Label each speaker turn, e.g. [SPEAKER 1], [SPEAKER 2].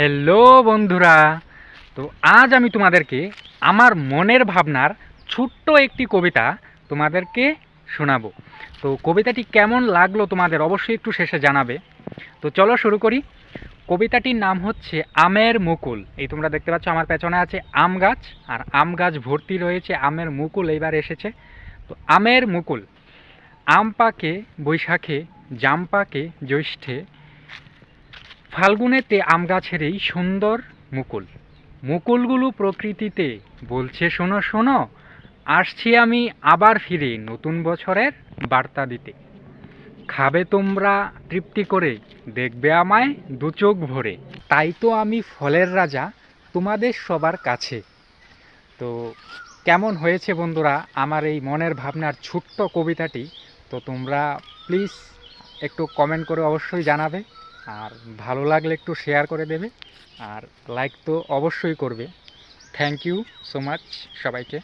[SPEAKER 1] Hello বন্ধুরা। তো আজ আমি তোমাদেরকে আমার মনের ভাবনার ছোট্ট একটি কবিতা তোমাদেরকে শোনাবো। তো কবিতাটি কেমন লাগলো তোমাদের অবশ্যই একটু শেষে জানাবে। তো চলো শুরু করি। কবিতাটির নাম হচ্ছে আমের মুকুল। এই তোমরা দেখতে পাচ্ছ আমার পেছনে আছে আম গাছ, আর আম গাছ ভর্তি রয়েছে আমের মুকুল এইবার এসেছে। তো আমের মুকুল। আম পাকে বৈশাখে, জাম পাকে জ্যৈষ্ঠে, ফাল্গুনেতে আম গাছের এই সুন্দর মুকুল। মুকুলগুলো প্রকৃতিতে বলছে শোনো শোনো, আসছি আমি আবার ফিরে নতুন বছরের বার্তা দিতে। খাবে তোমরা তৃপ্তি করে, দেখবে আমায় দু চোখ ভরে, তাই তো আমি ফলের রাজা তোমাদের সবার কাছে। তো কেমন হয়েছে বন্ধুরা আমার এই মনের ভাবনার ছোট্ট কবিতাটি? তো তোমরা প্লিজ একটু কমেন্ট করে অবশ্যই জানাবে, আর ভালো লাগলে একটু শেয়ার করে দেবে, আর লাইক তো অবশ্যই করবে। থ্যাংক ইউ সো মাচ সবাইকে।